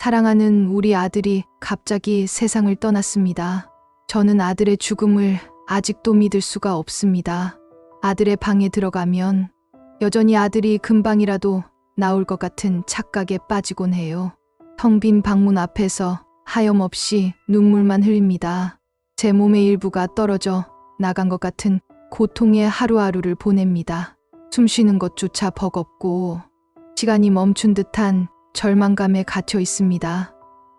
사랑하는 우리 아들이 갑자기 세상을 떠났습니다. 저는 아들의 죽음을 아직도 믿을 수가 없습니다. 아들의 방에 들어가면 여전히 아들이 금방이라도 나올 것 같은 착각에 빠지곤 해요. 텅 빈 방문 앞에서 하염없이 눈물만 흘립니다. 제 몸의 일부가 떨어져 나간 것 같은 고통의 하루하루를 보냅니다. 숨 쉬는 것조차 버겁고 시간이 멈춘 듯한 절망감에 갇혀 있습니다.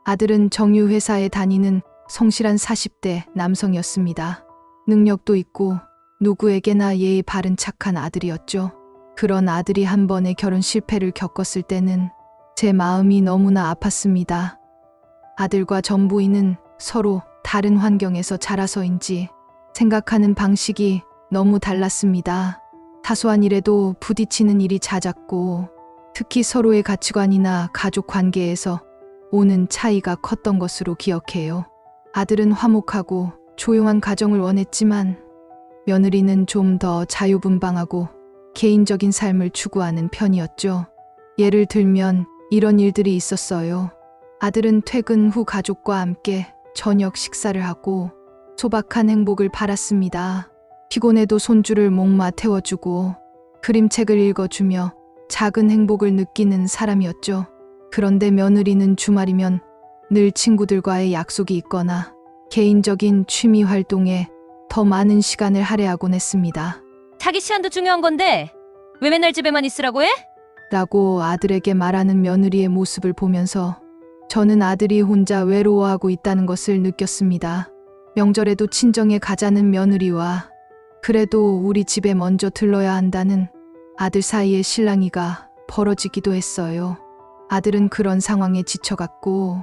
아들은 정유회사에 다니는 성실한 40대 남성이었습니다. 능력도 있고 누구에게나 예의 바른 착한 아들이었죠. 그런 아들이 한 번의 결혼 실패를 겪었을 때는 제 마음이 너무나 아팠습니다. 아들과 전부인은 서로 다른 환경에서 자라서인지 생각하는 방식이 너무 달랐습니다. 사소한 일에도 부딪히는 일이 잦았고 특히 서로의 가치관이나 가족 관계에서 오는 차이가 컸던 것으로 기억해요. 아들은 화목하고 조용한 가정을 원했지만 며느리는 좀 더 자유분방하고 개인적인 삶을 추구하는 편이었죠. 예를 들면 이런 일들이 있었어요. 아들은 퇴근 후 가족과 함께 저녁 식사를 하고 소박한 행복을 바랐습니다. 피곤해도 손주를 목마 태워주고 그림책을 읽어주며 작은 행복을 느끼는 사람이었죠. 그런데 며느리는 주말이면 늘 친구들과의 약속이 있거나 개인적인 취미 활동에 더 많은 시간을 할애하곤 했습니다. 자기 시간도 중요한 건데 왜 맨날 집에만 있으라고 해? 라고 아들에게 말하는 며느리의 모습을 보면서 저는 아들이 혼자 외로워하고 있다는 것을 느꼈습니다. 명절에도 친정에 가자는 며느리와 그래도 우리 집에 먼저 들러야 한다는 아들 사이의 실랑이가 벌어지기도 했어요. 아들은 그런 상황에 지쳐갔고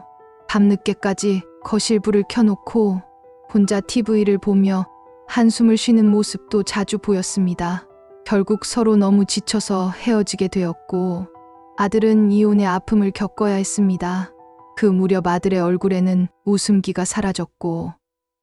밤늦게까지 거실 불을 켜놓고 혼자 TV를 보며 한숨을 쉬는 모습도 자주 보였습니다. 결국 서로 너무 지쳐서 헤어지게 되었고 아들은 이혼의 아픔을 겪어야 했습니다. 그 무렵 아들의 얼굴에는 웃음기가 사라졌고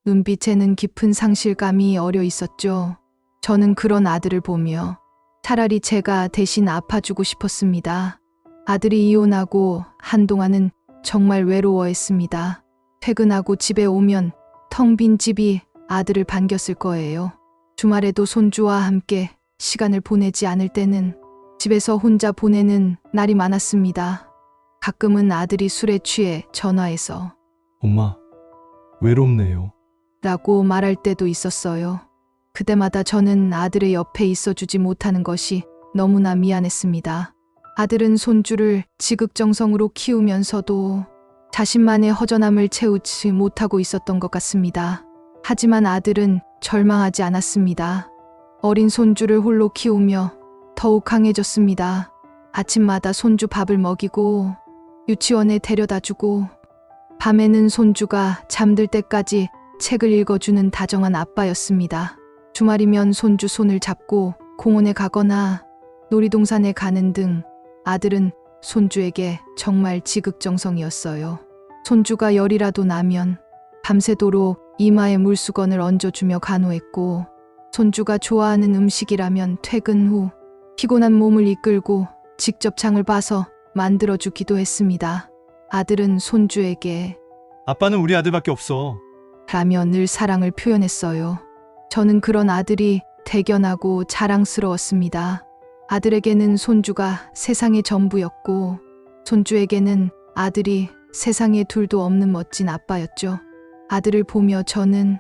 눈빛에는 깊은 상실감이 어려 있었죠. 저는 그런 아들을 보며 차라리 제가 대신 아파주고 싶었습니다. 아들이 이혼하고 한동안은 정말 외로워했습니다. 퇴근하고 집에 오면 텅 빈 집이 아들을 반겼을 거예요. 주말에도 손주와 함께 시간을 보내지 않을 때는 집에서 혼자 보내는 날이 많았습니다. 가끔은 아들이 술에 취해 전화해서 엄마, 외롭네요. 라고 말할 때도 있었어요. 그때마다 저는 아들의 옆에 있어주지 못하는 것이 너무나 미안했습니다. 아들은 손주를 지극정성으로 키우면서도 자신만의 허전함을 채우지 못하고 있었던 것 같습니다. 하지만 아들은 절망하지 않았습니다. 어린 손주를 홀로 키우며 더욱 강해졌습니다. 아침마다 손주 밥을 먹이고 유치원에 데려다주고 밤에는 손주가 잠들 때까지 책을 읽어주는 다정한 아빠였습니다. 주말이면 손주 손을 잡고 공원에 가거나 놀이동산에 가는 등 아들은 손주에게 정말 지극정성이었어요. 손주가 열이라도 나면 밤새도록 이마에 물수건을 얹어주며 간호했고 손주가 좋아하는 음식이라면 퇴근 후 피곤한 몸을 이끌고 직접 장을 봐서 만들어주기도 했습니다. 아들은 손주에게 아빠는 우리 아들밖에 없어. 라며 늘 사랑을 표현했어요. 저는 그런 아들이 대견하고 자랑스러웠습니다. 아들에게는 손주가 세상의 전부였고 손주에게는 아들이 세상에 둘도 없는 멋진 아빠였죠. 아들을 보며 저는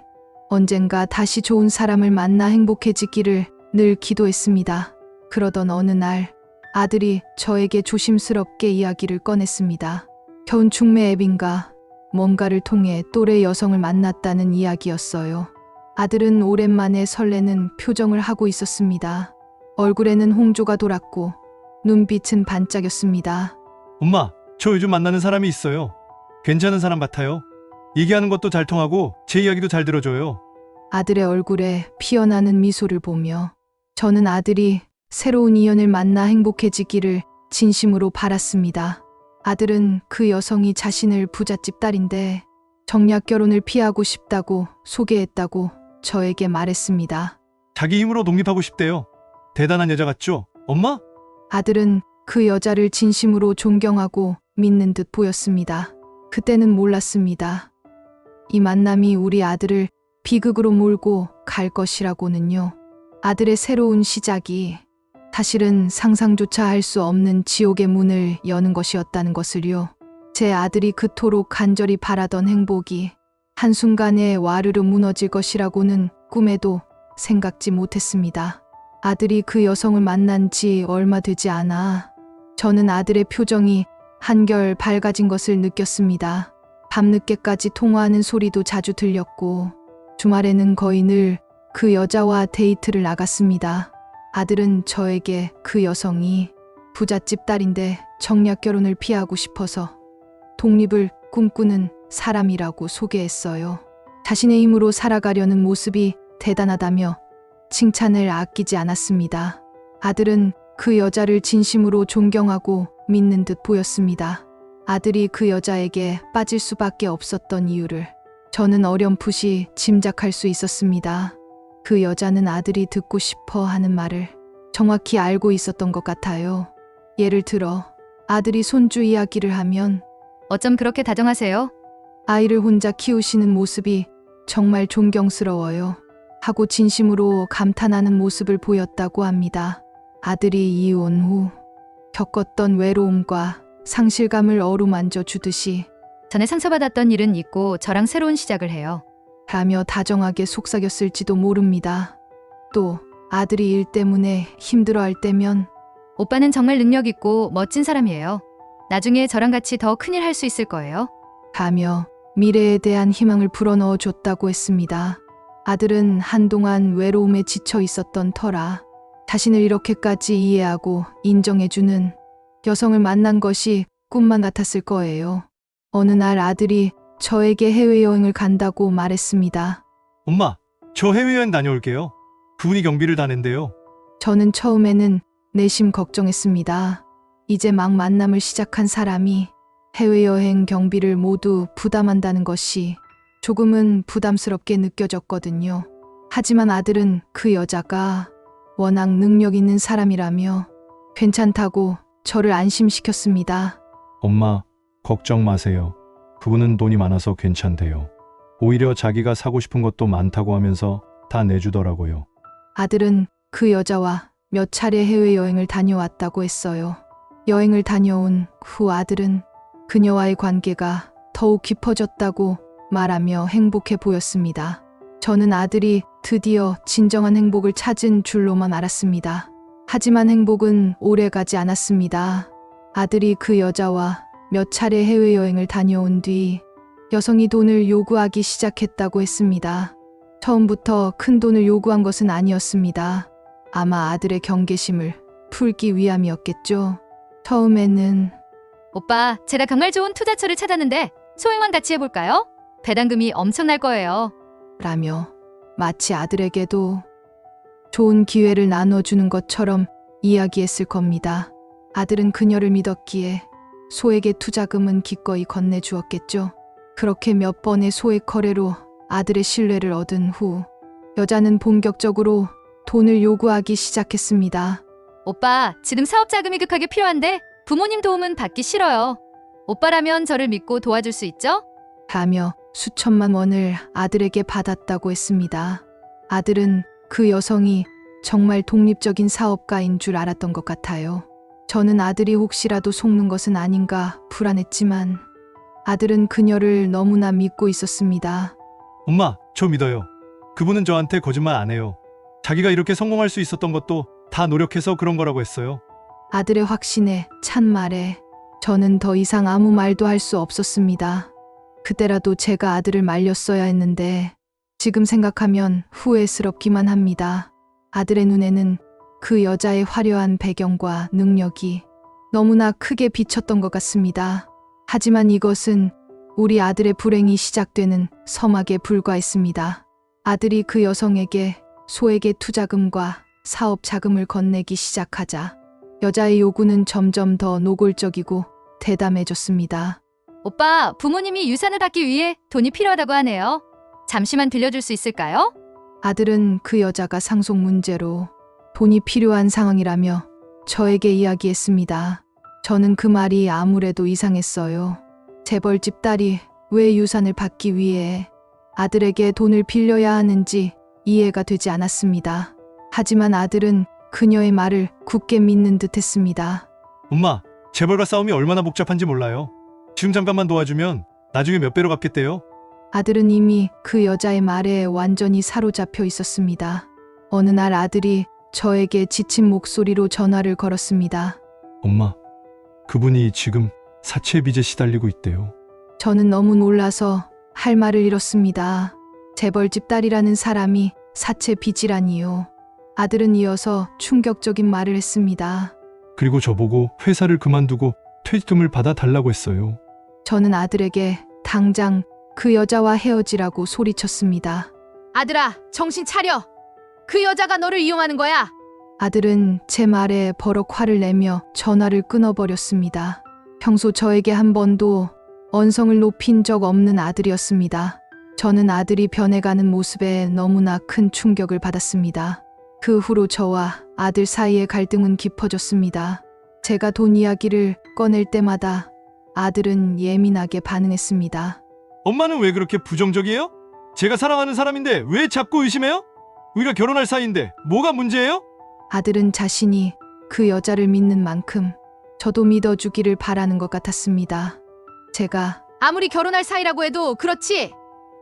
언젠가 다시 좋은 사람을 만나 행복해지기를 늘 기도했습니다. 그러던 어느 날 아들이 저에게 조심스럽게 이야기를 꺼냈습니다. 겨운 중매 앱인가 뭔가를 통해 또래 여성을 만났다는 이야기였어요. 아들은 오랜만에 설레는 표정을 하고 있었습니다. 얼굴에는 홍조가 돌았고 눈빛은 반짝였습니다. 엄마, 저 요즘 만나는 사람이 있어요. 괜찮은 사람 같아요. 얘기하는 것도 잘 통하고 제 이야기도 잘 들어줘요. 아들의 얼굴에 피어나는 미소를 보며 저는 아들이 새로운 인연을 만나 행복해지기를 진심으로 바랐습니다. 아들은 그 여성이 자신을 부잣집 딸인데 정략 결혼을 피하고 싶다고 소개했다고 저에게 말했습니다. 자기 힘으로 독립하고 싶대요. 대단한 여자 같죠? 엄마? 아들은 그 여자를 진심으로 존경하고 믿는 듯 보였습니다. 그때는 몰랐습니다. 이 만남이 우리 아들을 비극으로 몰고 갈 것이라고는요. 아들의 새로운 시작이 사실은 상상조차 할 수 없는 지옥의 문을 여는 것이었다는 것을요. 제 아들이 그토록 간절히 바라던 행복이 한순간에 와르르 무너질 것이라고는 꿈에도 생각지 못했습니다. 아들이 그 여성을 만난 지 얼마 되지 않아 저는 아들의 표정이 한결 밝아진 것을 느꼈습니다. 밤늦게까지 통화하는 소리도 자주 들렸고 주말에는 거의 늘 그 여자와 데이트를 나갔습니다. 아들은 저에게 그 여성이 부잣집 딸인데 정략 결혼을 피하고 싶어서 독립을 꿈꾸는 사람이라고 소개했어요. 자신의 힘으로 살아가려는 모습이 대단하다며 칭찬을 아끼지 않았습니다. 아들은 그 여자를 진심으로 존경하고 믿는 듯 보였습니다. 아들이 그 여자에게 빠질 수밖에 없었던 이유를 저는 어렴풋이 짐작할 수 있었습니다. 그 여자는 아들이 듣고 싶어 하는 말을 정확히 알고 있었던 것 같아요. 예를 들어 아들이 손주 이야기를 하면 어쩜 그렇게 다정하세요? 아이를 혼자 키우시는 모습이 정말 존경스러워요. 하고 진심으로 감탄하는 모습을 보였다고 합니다. 아들이 이혼 후 겪었던 외로움과 상실감을 어루만져 주듯이 전에 상처받았던 일은 잊고 저랑 새로운 시작을 해요. 라며 다정하게 속삭였을지도 모릅니다. 또 아들이 일 때문에 힘들어할 때면 오빠는 정말 능력 있고 멋진 사람이에요. 나중에 저랑 같이 더 큰일 할 수 있을 거예요. 가며 미래에 대한 희망을 불어넣어 줬다고 했습니다. 아들은 한동안 외로움에 지쳐 있었던 터라 자신을 이렇게까지 이해하고 인정해주는 여성을 만난 것이 꿈만 같았을 거예요. 어느 날 아들이 저에게 해외여행을 간다고 말했습니다. 엄마, 저 해외여행 다녀올게요. 그분이 경비를 다 낸대요. 저는 처음에는 내심 걱정했습니다. 이제 막 만남을 시작한 사람이 해외여행 경비를 모두 부담한다는 것이 조금은 부담스럽게 느껴졌거든요. 하지만 아들은 그 여자가 워낙 능력 있는 사람이라며 괜찮다고 저를 안심시켰습니다. 엄마, 걱정 마세요. 그분은 돈이 많아서 괜찮대요. 오히려 자기가 사고 싶은 것도 많다고 하면서 다 내주더라고요. 아들은 그 여자와 몇 차례 해외여행을 다녀왔다고 했어요. 여행을 다녀온 후 아들은 그녀와의 관계가 더욱 깊어졌다고 말하며 행복해 보였습니다. 저는 아들이 드디어 진정한 행복을 찾은 줄로만 알았습니다. 하지만 행복은 오래가지 않았습니다. 아들이 그 여자와 몇 차례 해외여행을 다녀온 뒤 여성이 돈을 요구하기 시작했다고 했습니다. 처음부터 큰 돈을 요구한 것은 아니었습니다. 아마 아들의 경계심을 풀기 위함이었겠죠. 처음에는 오빠, 제가 정말 좋은 투자처를 찾았는데 소액만 같이 해볼까요? 배당금이 엄청날 거예요. 라며 마치 아들에게도 좋은 기회를 나눠주는 것처럼 이야기했을 겁니다. 아들은 그녀를 믿었기에 소액의 투자금은 기꺼이 건네주었겠죠. 그렇게 몇 번의 소액 거래로 아들의 신뢰를 얻은 후 여자는 본격적으로 돈을 요구하기 시작했습니다. 오빠, 지금 사업 자금이 급하게 필요한데 부모님 도움은 받기 싫어요. 오빠라면 저를 믿고 도와줄 수 있죠? 라며 수천만 원을 아들에게 받았다고 했습니다. 아들은 그 여성이 정말 독립적인 사업가인 줄 알았던 것 같아요. 저는 아들이 혹시라도 속는 것은 아닌가 불안했지만 아들은 그녀를 너무나 믿고 있었습니다. 엄마, 저 믿어요. 그분은 저한테 거짓말 안 해요. 자기가 이렇게 성공할 수 있었던 것도 다 노력해서 그런 거라고 했어요. 아들의 확신에 찬 말에 저는 더 이상 아무 말도 할 수 없었습니다. 그때라도 제가 아들을 말렸어야 했는데 지금 생각하면 후회스럽기만 합니다. 아들의 눈에는 그 여자의 화려한 배경과 능력이 너무나 크게 비쳤던 것 같습니다. 하지만 이것은 우리 아들의 불행이 시작되는 서막에 불과했습니다. 아들이 그 여성에게 소액의 투자금과 사업 자금을 건네기 시작하자 여자의 요구는 점점 더 노골적이고 대담해졌습니다. 오빠, 부모님이 유산을 받기 위해 돈이 필요하다고 하네요. 잠시만 빌려줄 수 있을까요? 아들은 그 여자가 상속 문제로 돈이 필요한 상황이라며 저에게 이야기했습니다. 저는 그 말이 아무래도 이상했어요. 재벌집 딸이 왜 유산을 받기 위해 아들에게 돈을 빌려야 하는지 이해가 되지 않았습니다. 하지만 아들은 그녀의 말을 굳게 믿는 듯 했습니다. 엄마, 재벌과 싸움이 얼마나 복잡한지 몰라요. 지금 잠깐만 도와주면 나중에 몇 배로 갚겠대요. 아들은 이미 그 여자의 말에 완전히 사로잡혀 있었습니다. 어느 날 아들이 저에게 지친 목소리로 전화를 걸었습니다. 엄마, 그분이 지금 사채 빚에 시달리고 있대요. 저는 너무 놀라서 할 말을 잃었습니다. 재벌집 딸이라는 사람이 사채 빚이라니요. 아들은 이어서 충격적인 말을 했습니다. 그리고 저보고 회사를 그만두고 퇴직금을 받아달라고 했어요. 저는 아들에게 당장 그 여자와 헤어지라고 소리쳤습니다. 아들아, 정신 차려. 그 여자가 너를 이용하는 거야. 아들은 제 말에 버럭 화를 내며 전화를 끊어버렸습니다. 평소 저에게 한 번도 언성을 높인 적 없는 아들이었습니다. 저는 아들이 변해가는 모습에 너무나 큰 충격을 받았습니다. 그 후로 저와 아들 사이의 갈등은 깊어졌습니다. 제가 돈 이야기를 꺼낼 때마다 아들은 예민하게 반응했습니다. 엄마는 왜 그렇게 부정적이에요? 제가 사랑하는 사람인데 왜 자꾸 의심해요? 우리가 결혼할 사이인데 뭐가 문제예요? 아들은 자신이 그 여자를 믿는 만큼 저도 믿어주기를 바라는 것 같았습니다. 제가 아무리 결혼할 사이라고 해도 그렇지.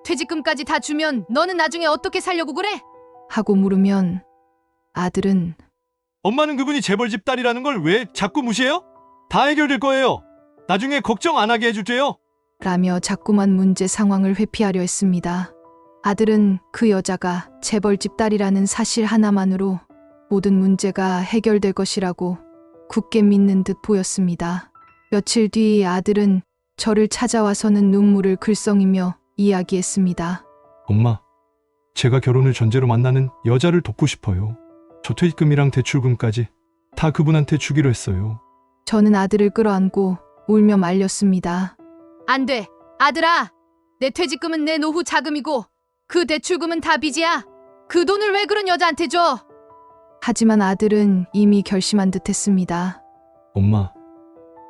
퇴직금까지 다 주면 너는 나중에 어떻게 살려고 그래? 하고 물으면 아들은 엄마는 그분이 재벌집 딸이라는 걸 왜 자꾸 무시해요? 다 해결될 거예요. 나중에 걱정 안 하게 해줄게요. 라며 자꾸만 문제 상황을 회피하려 했습니다. 아들은 그 여자가 재벌집 딸이라는 사실 하나만으로 모든 문제가 해결될 것이라고 굳게 믿는 듯 보였습니다. 며칠 뒤 아들은 저를 찾아와서는 눈물을 글썽이며 이야기했습니다. 엄마, 제가 결혼을 전제로 만나는 여자를 돕고 싶어요. 저 퇴직금이랑 대출금까지 다 그분한테 주기로 했어요. 저는 아들을 끌어안고 울며 말렸습니다. 안 돼. 아들아, 내 퇴직금은 내 노후 자금이고 그 대출금은 다 빚이야. 그 돈을 왜 그런 여자한테 줘? 하지만 아들은 이미 결심한 듯 했습니다. 엄마,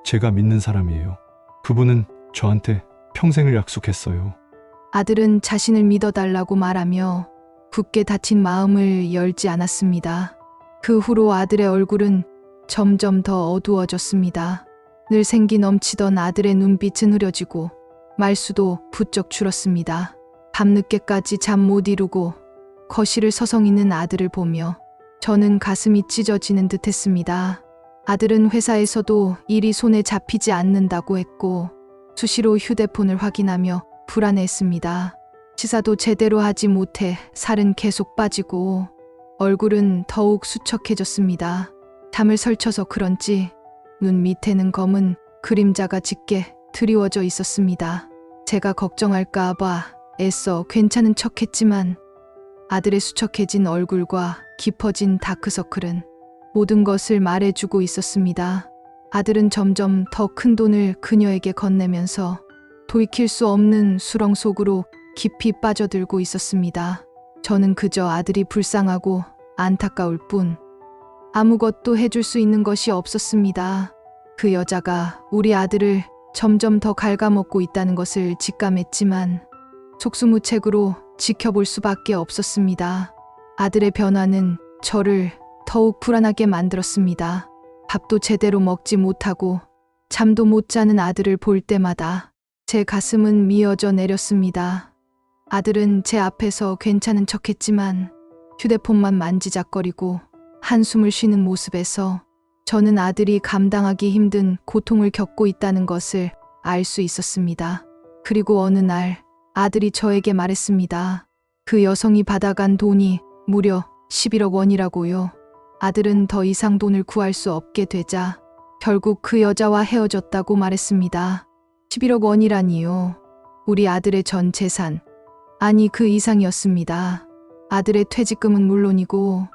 제가 믿는 사람이에요. 그분은 저한테 평생을 약속했어요. 아들은 자신을 믿어달라고 말하며 굳게 닫힌 마음을 열지 않았습니다. 그 후로 아들의 얼굴은 점점 더 어두워졌습니다. 늘 생기 넘치던 아들의 눈빛은 흐려지고 말수도 부쩍 줄었습니다. 밤늦게까지 잠 못 이루고 거실을 서성이는 아들을 보며 저는 가슴이 찢어지는 듯 했습니다. 아들은 회사에서도 일이 손에 잡히지 않는다고 했고 수시로 휴대폰을 확인하며 불안해했습니다. 치사도 제대로 하지 못해 살은 계속 빠지고 얼굴은 더욱 수척해졌습니다. 잠을 설쳐서 그런지 눈 밑에는 검은 그림자가 짙게 드리워져 있었습니다. 제가 걱정할까 봐 애써 괜찮은 척했지만 아들의 수척해진 얼굴과 깊어진 다크서클은 모든 것을 말해주고 있었습니다. 아들은 점점 더 큰 돈을 그녀에게 건네면서 돌이킬 수 없는 수렁 속으로 깊이 빠져들고 있었습니다. 저는 그저 아들이 불쌍하고 안타까울 뿐 아무것도 해줄 수 있는 것이 없었습니다. 그 여자가 우리 아들을 점점 더 갉아먹고 있다는 것을 직감했지만 속수무책으로 지켜볼 수밖에 없었습니다. 아들의 변화는 저를 더욱 불안하게 만들었습니다. 밥도 제대로 먹지 못하고 잠도 못 자는 아들을 볼 때마다 제 가슴은 미어져 내렸습니다. 아들은 제 앞에서 괜찮은 척했지만 휴대폰만 만지작거리고 한숨을 쉬는 모습에서 저는 아들이 감당하기 힘든 고통을 겪고 있다는 것을 알 수 있었습니다. 그리고 어느 날 아들이 저에게 말했습니다. 그 여성이 받아간 돈이 무려 11억 원이라고요. 아들은 더 이상 돈을 구할 수 없게 되자 결국 그 여자와 헤어졌다고 말했습니다. 11억 원이라니요. 우리 아들의 전 재산, 아니 그 이상이었습니다. 아들의 퇴직금은 물론이고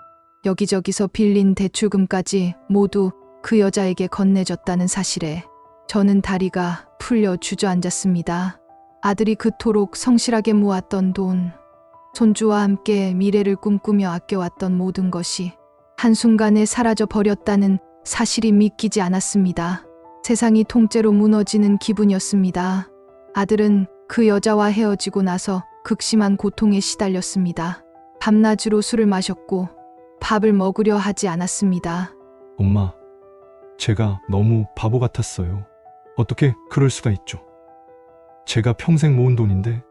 여기저기서 빌린 대출금까지 모두 그 여자에게 건네졌다는 사실에 저는 다리가 풀려 주저앉았습니다. 아들이 그토록 성실하게 모았던 돈, 손주와 함께 미래를 꿈꾸며 아껴왔던 모든 것이 한순간에 사라져 버렸다는 사실이 믿기지 않았습니다. 세상이 통째로 무너지는 기분이었습니다. 아들은 그 여자와 헤어지고 나서 극심한 고통에 시달렸습니다. 밤낮으로 술을 마셨고 밥을 먹으려 하지 않았습니다. 엄마, 제가 너무 바보 같았어요. 어떻게 그럴 수가 있죠? 제가 평생 모은 돈인데.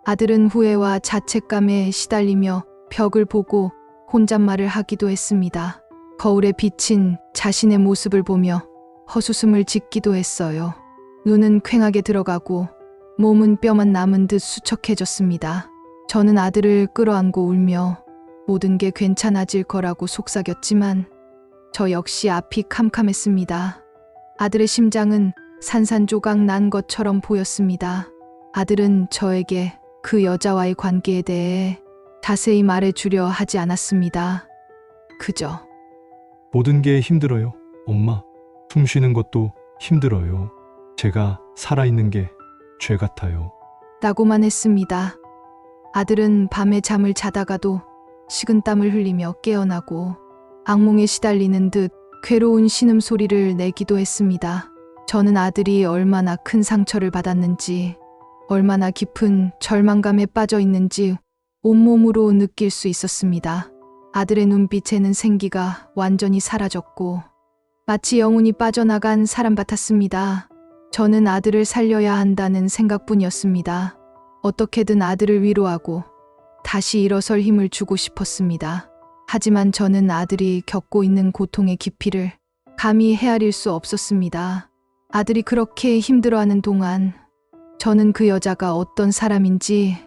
아들은 후회와 자책감에 시달리며 벽을 보고 혼잣말을 하기도 했습니다. 거울에 비친 자신의 모습을 보며 헛웃음을 짓기도 했어요. 눈은 퀭하게 들어가고 몸은 뼈만 남은 듯 수척해졌습니다. 저는 아들을 끌어안고 울며 모든 게 괜찮아질 거라고 속삭였지만 저 역시 앞이 캄캄했습니다. 아들의 심장은 산산조각 난 것처럼 보였습니다. 아들은 저에게 그 여자와의 관계에 대해 자세히 말해주려 하지 않았습니다. 그저 모든 게 힘들어요. 엄마, 숨 쉬는 것도 힘들어요. 제가 살아있는 게 죄 같아요. 라고만 했습니다. 아들은 밤에 잠을 자다가도 식은땀을 흘리며 깨어나고 악몽에 시달리는 듯 괴로운 신음소리를 내기도 했습니다. 저는 아들이 얼마나 큰 상처를 받았는지, 얼마나 깊은 절망감에 빠져 있는지 온몸으로 느낄 수 있었습니다. 아들의 눈빛에는 생기가 완전히 사라졌고 마치 영혼이 빠져나간 사람 같았습니다. 저는 아들을 살려야 한다는 생각뿐이었습니다. 어떻게든 아들을 위로하고 다시 일어설 힘을 주고 싶었습니다. 하지만 저는 아들이 겪고 있는 고통의 깊이를 감히 헤아릴 수 없었습니다. 아들이 그렇게 힘들어하는 동안 저는 그 여자가 어떤 사람인지,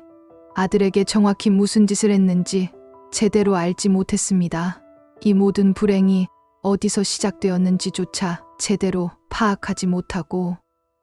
아들에게 정확히 무슨 짓을 했는지 제대로 알지 못했습니다. 이 모든 불행이 어디서 시작되었는지조차 제대로 파악하지 못하고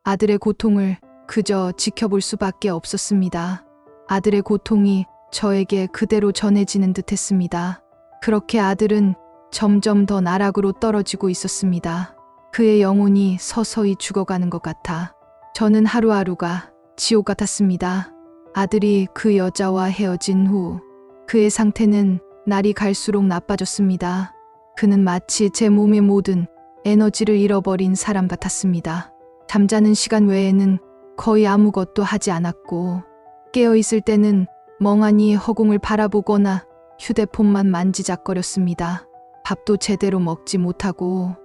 아들의 고통을 그저 지켜볼 수밖에 없었습니다. 아들의 고통이 저에게 그대로 전해지는 듯했습니다. 그렇게 아들은 점점 더 나락으로 떨어지고 있었습니다. 그의 영혼이 서서히 죽어가는 것 같아 저는 하루하루가 지옥 같았습니다. 아들이 그 여자와 헤어진 후 그의 상태는 날이 갈수록 나빠졌습니다. 그는 마치 제 몸의 모든 에너지를 잃어버린 사람 같았습니다. 잠자는 시간 외에는 거의 아무것도 하지 않았고 깨어있을 때는 멍하니 허공을 바라보거나 휴대폰만 만지작거렸습니다. 밥도 제대로 먹지 못하고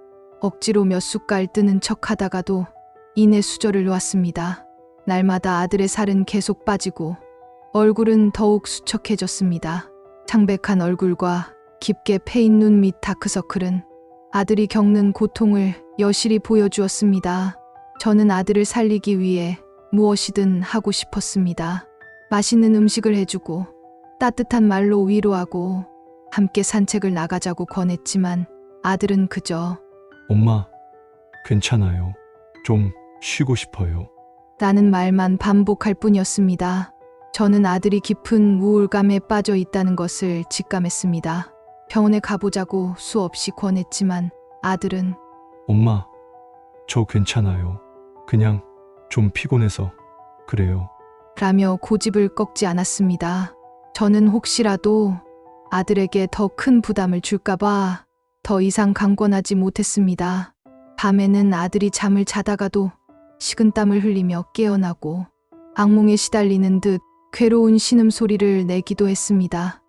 억지로 몇 숟갈 뜨는 척하다가도 이내 수저를 놓았습니다. 날마다 아들의 살은 계속 빠지고 얼굴은 더욱 수척해졌습니다. 창백한 얼굴과 깊게 패인 눈 밑 다크서클은 아들이 겪는 고통을 여실히 보여주었습니다. 저는 아들을 살리기 위해 무엇이든 하고 싶었습니다. 맛있는 음식을 해주고 따뜻한 말로 위로하고 함께 산책을 나가자고 권했지만 아들은 그저 엄마, 괜찮아요. 좀 쉬고 싶어요. 라는 말만 반복할 뿐이었습니다. 저는 아들이 깊은 우울감에 빠져 있다는 것을 직감했습니다. 병원에 가보자고 수없이 권했지만 아들은 엄마, 저 괜찮아요. 그냥 좀 피곤해서 그래요. 라며 고집을 꺾지 않았습니다. 저는 혹시라도 아들에게 더 큰 부담을 줄까봐 더 이상 강권하지 못했습니다. 밤에는 아들이 잠을 자다가도 식은땀을 흘리며 깨어나고 악몽에 시달리는 듯 괴로운 신음소리를 내기도 했습니다.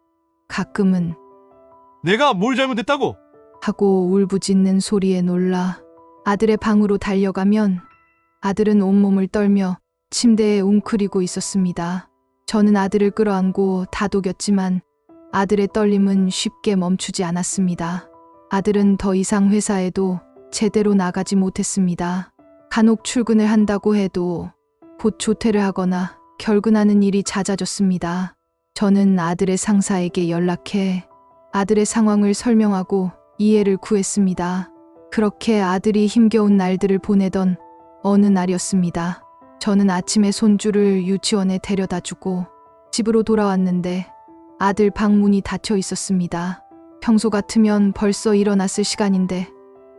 가끔은 내가 뭘 잘못했다고? 하고 울부짖는 소리에 놀라 아들의 방으로 달려가면 아들은 온몸을 떨며 침대에 웅크리고 있었습니다. 저는 아들을 끌어안고 다독였지만 아들의 떨림은 쉽게 멈추지 않았습니다. 아들은 더 이상 회사에도 제대로 나가지 못했습니다. 간혹 출근을 한다고 해도 곧 조퇴를 하거나 결근하는 일이 잦아졌습니다. 저는 아들의 상사에게 연락해 아들의 상황을 설명하고 이해를 구했습니다. 그렇게 아들이 힘겨운 날들을 보내던 어느 날이었습니다. 저는 아침에 손주를 유치원에 데려다 주고 집으로 돌아왔는데 아들 방문이 닫혀 있었습니다. 평소 같으면 벌써 일어났을 시간인데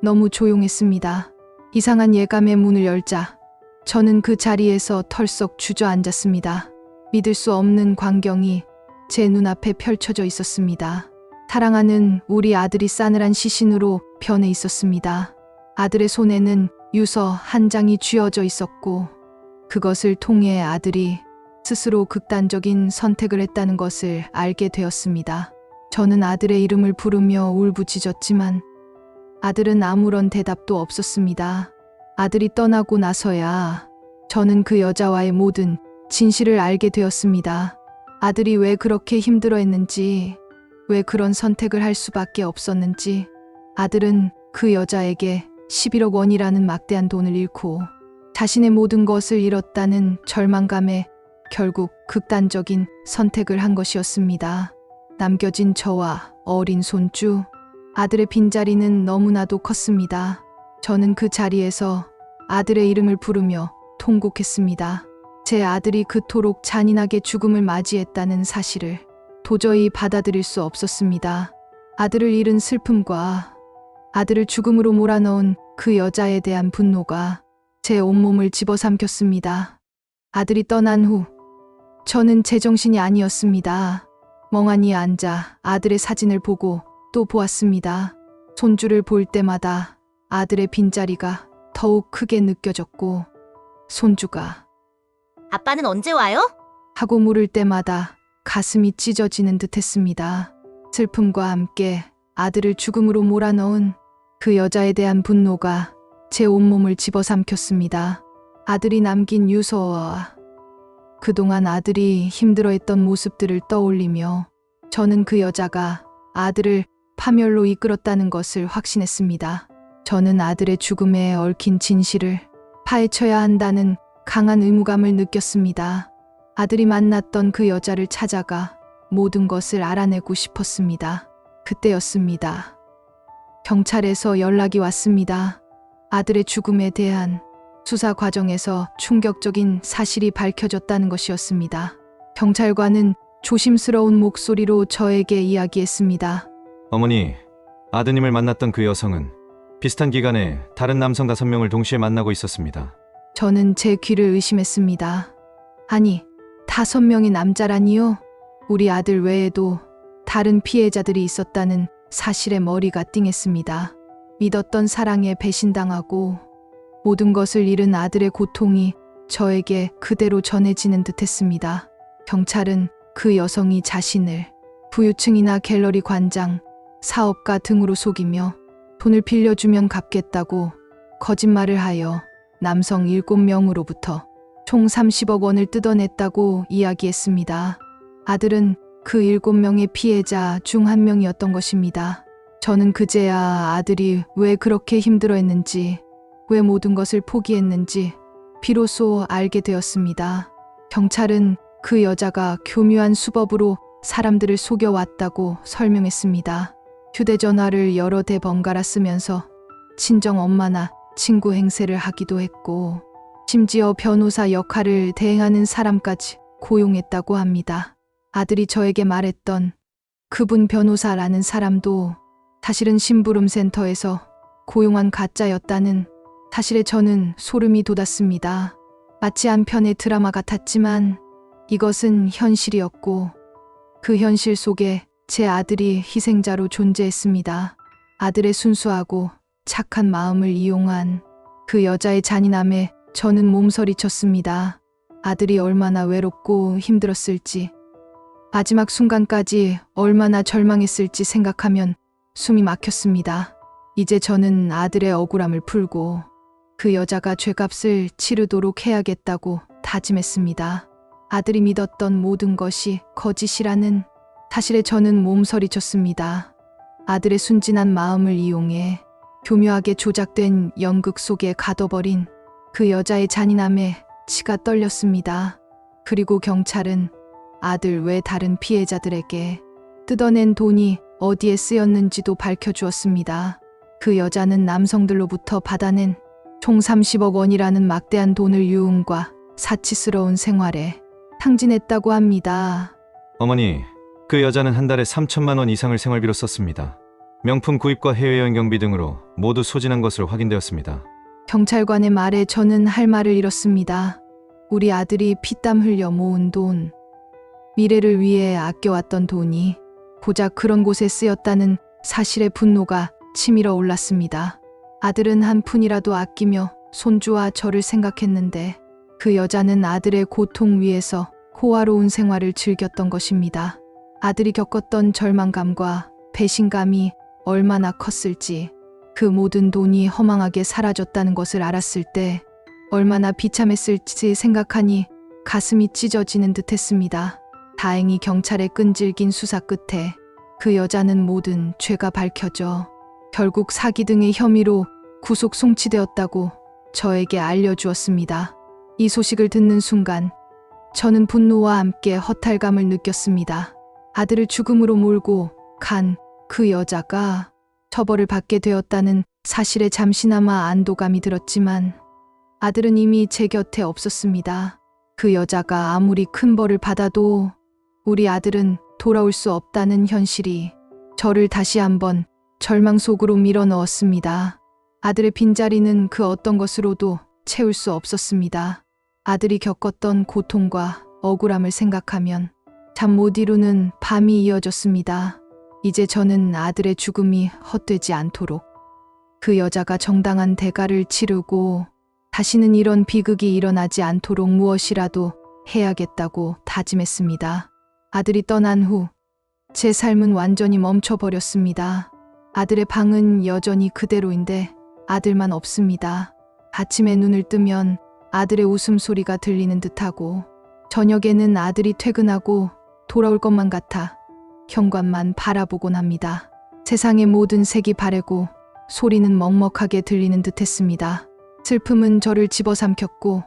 너무 조용했습니다. 이상한 예감의 문을 열자 저는 그 자리에서 털썩 주저앉았습니다. 믿을 수 없는 광경이 제 눈앞에 펼쳐져 있었습니다. 사랑하는 우리 아들이 싸늘한 시신으로 변해 있었습니다. 아들의 손에는 유서 한 장이 쥐어져 있었고 그것을 통해 아들이 스스로 극단적인 선택을 했다는 것을 알게 되었습니다. 저는 아들의 이름을 부르며 울부짖었지만 아들은 아무런 대답도 없었습니다. 아들이 떠나고 나서야 저는 그 여자와의 모든 진실을 알게 되었습니다. 아들이 왜 그렇게 힘들어했는지, 왜 그런 선택을 할 수밖에 없었는지, 아들은 그 여자에게 11억 원이라는 막대한 돈을 잃고 자신의 모든 것을 잃었다는 절망감에 결국 극단적인 선택을 한 것이었습니다. 남겨진 저와 어린 손주, 아들의 빈자리는 너무나도 컸습니다. 저는 그 자리에서 아들의 이름을 부르며 통곡했습니다. 제 아들이 그토록 잔인하게 죽음을 맞이했다는 사실을 도저히 받아들일 수 없었습니다. 아들을 잃은 슬픔과 아들을 죽음으로 몰아넣은 그 여자에 대한 분노가 제 온몸을 집어삼켰습니다. 아들이 떠난 후 저는 제정신이 아니었습니다. 멍하니 앉아 아들의 사진을 보고 또 보았습니다. 손주를 볼 때마다 아들의 빈자리가 더욱 크게 느껴졌고 손주가 아빠는 언제 와요? 하고 물을 때마다 가슴이 찢어지는 듯했습니다. 슬픔과 함께 아들을 죽음으로 몰아넣은 그 여자에 대한 분노가 제 온몸을 집어삼켰습니다. 아들이 남긴 유서와 그동안 아들이 힘들어했던 모습들을 떠올리며 저는 그 여자가 아들을 파멸로 이끌었다는 것을 확신했습니다. 저는 아들의 죽음에 얽힌 진실을 파헤쳐야 한다는 강한 의무감을 느꼈습니다. 아들이 만났던 그 여자를 찾아가 모든 것을 알아내고 싶었습니다. 그때였습니다. 경찰에서 연락이 왔습니다. 아들의 죽음에 대한 수사 과정에서 충격적인 사실이 밝혀졌다는 것이었습니다. 경찰관은 조심스러운 목소리로 저에게 이야기했습니다. 어머니, 아드님을 만났던 그 여성은 비슷한 기간에 다른 남성 5명을 동시에 만나고 있었습니다. 저는 제 귀를 의심했습니다. 아니, 5명의 남자라니요? 우리 아들 외에도 다른 피해자들이 있었다는 사실에 머리가 띵했습니다. 믿었던 사랑에 배신당하고 모든 것을 잃은 아들의 고통이 저에게 그대로 전해지는 듯했습니다. 경찰은 그 여성이 자신을 부유층이나 갤러리 관장, 사업가 등으로 속이며 돈을 빌려주면 갚겠다고 거짓말을 하여 남성 7명으로부터 총 30억 원을 뜯어냈다고 이야기했습니다. 아들은 그 7명의 피해자 중 한 명이었던 것입니다. 저는 그제야 아들이 왜 그렇게 힘들어했는지, 왜 모든 것을 포기했는지 비로소 알게 되었습니다. 경찰은 그 여자가 교묘한 수법으로 사람들을 속여왔다고 설명했습니다. 휴대전화를 여러 대 번갈아 쓰면서 친정 엄마나 친구 행세를 하기도 했고 심지어 변호사 역할을 대행하는 사람까지 고용했다고 합니다. 아들이 저에게 말했던 그분 변호사라는 사람도 사실은 심부름센터에서 고용한 가짜였다는 사실에 저는 소름이 돋았습니다. 마치 한 편의 드라마 같았지만 이것은 현실이었고 그 현실 속에 제 아들이 희생자로 존재했습니다. 아들의 순수하고 착한 마음을 이용한 그 여자의 잔인함에 저는 몸서리쳤습니다. 아들이 얼마나 외롭고 힘들었을지, 마지막 순간까지 얼마나 절망했을지 생각하면 숨이 막혔습니다. 이제 저는 아들의 억울함을 풀고 그 여자가 죗값을 치르도록 해야겠다고 다짐했습니다. 아들이 믿었던 모든 것이 거짓이라는 사실에 저는 몸서리쳤습니다. 아들의 순진한 마음을 이용해 교묘하게 조작된 연극 속에 가둬버린 그 여자의 잔인함에 치가 떨렸습니다. 그리고 경찰은 아들 외 다른 피해자들에게 뜯어낸 돈이 어디에 쓰였는지도 밝혀주었습니다. 그 여자는 남성들로부터 받아낸 총 30억 원이라는 막대한 돈을 유흥과 사치스러운 생활에 탕진했다고 합니다. 어머니, 그 여자는 한 달에 3천만 원 이상을 생활비로 썼습니다. 명품 구입과 해외여행 경비 등으로 모두 소진한 것으로 확인되었습니다. 경찰관의 말에 저는 할 말을 잃었습니다. 우리 아들이 피땀 흘려 모은 돈, 미래를 위해 아껴왔던 돈이 고작 그런 곳에 쓰였다는 사실의 분노가 치밀어 올랐습니다. 아들은 한 푼이라도 아끼며 손주와 저를 생각했는데 그 여자는 아들의 고통 위에서 호화로운 생활을 즐겼던 것입니다. 아들이 겪었던 절망감과 배신감이 얼마나 컸을지, 그 모든 돈이 허망하게 사라졌다는 것을 알았을 때 얼마나 비참했을지 생각하니 가슴이 찢어지는 듯 했습니다. 다행히 경찰의 끈질긴 수사 끝에 그 여자는 모든 죄가 밝혀져 결국 사기 등의 혐의로 구속 송치되었다고 저에게 알려주었습니다. 이 소식을 듣는 순간 저는 분노와 함께 허탈감을 느꼈습니다. 아들을 죽음으로 몰고 간 그 여자가 처벌을 받게 되었다는 사실에 잠시나마 안도감이 들었지만 아들은 이미 제 곁에 없었습니다. 그 여자가 아무리 큰 벌을 받아도 우리 아들은 돌아올 수 없다는 현실이 저를 다시 한번 절망 속으로 밀어넣었습니다. 아들의 빈자리는 그 어떤 것으로도 채울 수 없었습니다. 아들이 겪었던 고통과 억울함을 생각하면 잠 못 이루는 밤이 이어졌습니다. 이제 저는 아들의 죽음이 헛되지 않도록 그 여자가 정당한 대가를 치르고 다시는 이런 비극이 일어나지 않도록 무엇이라도 해야겠다고 다짐했습니다. 아들이 떠난 후 제 삶은 완전히 멈춰버렸습니다. 아들의 방은 여전히 그대로인데 아들만 없습니다. 아침에 눈을 뜨면 아들의 웃음소리가 들리는 듯하고 저녁에는 아들이 퇴근하고 돌아올 것만 같아 현관만 바라보곤 합니다. 세상의 모든 색이 바래고 소리는 먹먹하게 들리는 듯했습니다. 슬픔은 저를 집어삼켰고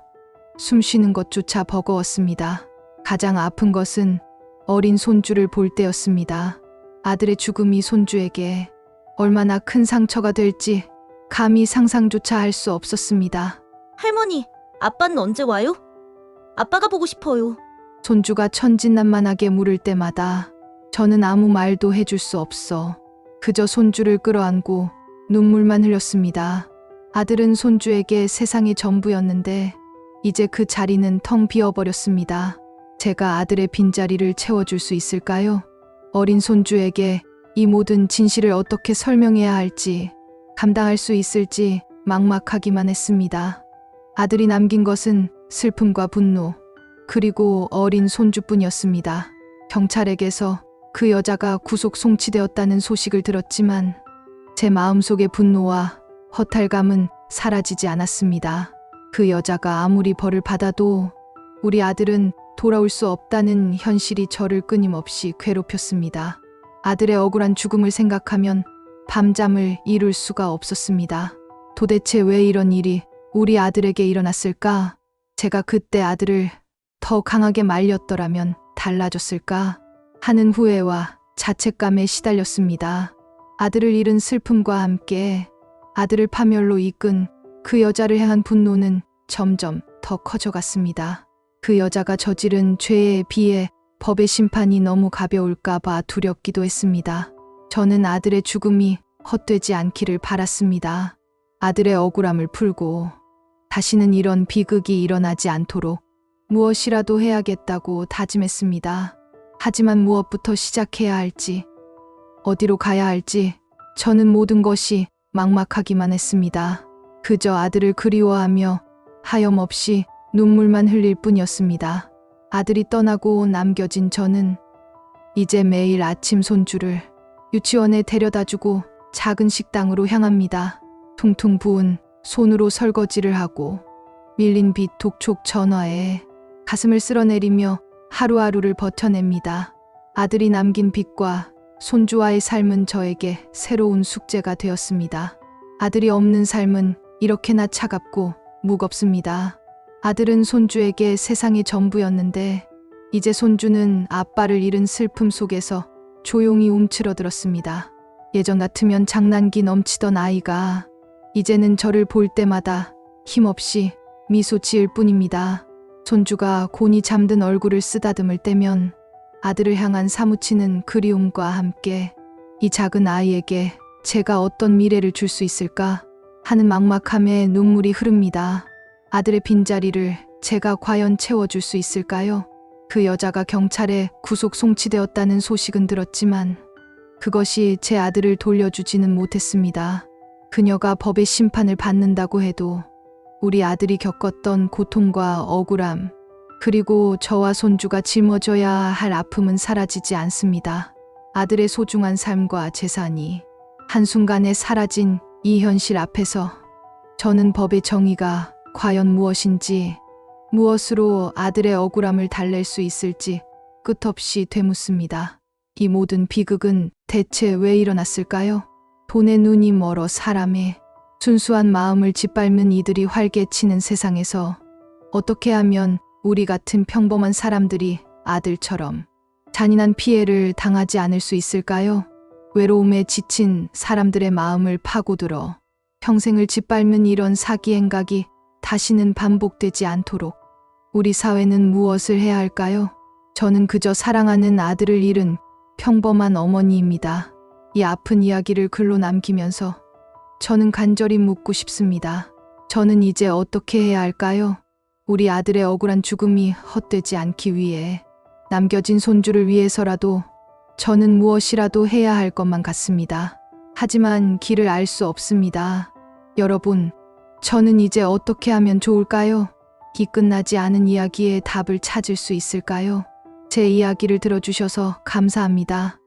숨 쉬는 것조차 버거웠습니다. 가장 아픈 것은 어린 손주를 볼 때였습니다. 아들의 죽음이 손주에게 얼마나 큰 상처가 될지 감히 상상조차 할 수 없었습니다. 할머니, 아빠는 언제 와요? 아빠가 보고 싶어요. 손주가 천진난만하게 물을 때마다 저는 아무 말도 해줄 수 없어 그저 손주를 끌어안고 눈물만 흘렸습니다. 아들은 손주에게 세상이 전부였는데 이제 그 자리는 텅 비어버렸습니다. 제가 아들의 빈자리를 채워줄 수 있을까요? 어린 손주에게 이 모든 진실을 어떻게 설명해야 할지, 감당할 수 있을지 막막하기만 했습니다. 아들이 남긴 것은 슬픔과 분노, 그리고 어린 손주뿐이었습니다. 경찰에게서 그 여자가 구속 송치되었다는 소식을 들었지만 제 마음속의 분노와 허탈감은 사라지지 않았습니다. 그 여자가 아무리 벌을 받아도 우리 아들은 돌아올 수 없다는 현실이 저를 끊임없이 괴롭혔습니다. 아들의 억울한 죽음을 생각하면 밤잠을 이룰 수가 없었습니다. 도대체 왜 이런 일이 우리 아들에게 일어났을까? 제가 그때 아들을 더 강하게 말렸더라면 달라졌을까? 하는 후회와 자책감에 시달렸습니다. 아들을 잃은 슬픔과 함께 아들을 파멸로 이끈 그 여자를 향한 분노는 점점 더 커져갔습니다. 그 여자가 저지른 죄에 비해 법의 심판이 너무 가벼울까 봐 두렵기도 했습니다. 저는 아들의 죽음이 헛되지 않기를 바랐습니다. 아들의 억울함을 풀고 다시는 이런 비극이 일어나지 않도록 무엇이라도 해야겠다고 다짐했습니다. 하지만 무엇부터 시작해야 할지, 어디로 가야 할지 저는 모든 것이 막막하기만 했습니다. 그저 아들을 그리워하며 하염없이 눈물만 흘릴 뿐이었습니다. 아들이 떠나고 남겨진 저는 이제 매일 아침 손주를 유치원에 데려다주고 작은 식당으로 향합니다. 퉁퉁 부은 손으로 설거지를 하고 밀린 빚 독촉 전화에 가슴을 쓸어내리며 하루하루를 버텨냅니다. 아들이 남긴 빚과 손주와의 삶은 저에게 새로운 숙제가 되었습니다. 아들이 없는 삶은 이렇게나 차갑고 무겁습니다. 아들은 손주에게 세상이 전부였는데 이제 손주는 아빠를 잃은 슬픔 속에서 조용히 움츠러들었습니다. 예전 같으면 장난기 넘치던 아이가 이제는 저를 볼 때마다 힘없이 미소 지을 뿐입니다. 손주가 곤히 잠든 얼굴을 쓰다듬을 때면 아들을 향한 사무치는 그리움과 함께 이 작은 아이에게 제가 어떤 미래를 줄 수 있을까 하는 막막함에 눈물이 흐릅니다. 아들의 빈자리를 제가 과연 채워줄 수 있을까요? 그 여자가 경찰에 구속 송치되었다는 소식은 들었지만 그것이 제 아들을 돌려주지는 못했습니다. 그녀가 법의 심판을 받는다고 해도 우리 아들이 겪었던 고통과 억울함, 그리고 저와 손주가 짊어져야 할 아픔은 사라지지 않습니다. 아들의 소중한 삶과 재산이 한순간에 사라진 이 현실 앞에서 저는 법의 정의가 과연 무엇인지, 무엇으로 아들의 억울함을 달랠 수 있을지 끝없이 되묻습니다. 이 모든 비극은 대체 왜 일어났을까요? 돈에 눈이 멀어 사람의 순수한 마음을 짓밟는 이들이 활개치는 세상에서 어떻게 하면 우리 같은 평범한 사람들이 아들처럼 잔인한 피해를 당하지 않을 수 있을까요? 외로움에 지친 사람들의 마음을 파고들어 평생을 짓밟는 이런 사기 행각이 다시는 반복되지 않도록 우리 사회는 무엇을 해야 할까요? 저는 그저 사랑하는 아들을 잃은 평범한 어머니입니다. 이 아픈 이야기를 글로 남기면서 저는 간절히 묻고 싶습니다. 저는 이제 어떻게 해야 할까요? 우리 아들의 억울한 죽음이 헛되지 않기 위해 남겨진 손주를 위해서라도 저는 무엇이라도 해야 할 것만 같습니다. 하지만 길을 알 수 없습니다. 여러분, 저는 이제 어떻게 하면 좋을까요? 이 끝나지 않은 이야기의 답을 찾을 수 있을까요? 제 이야기를 들어주셔서 감사합니다.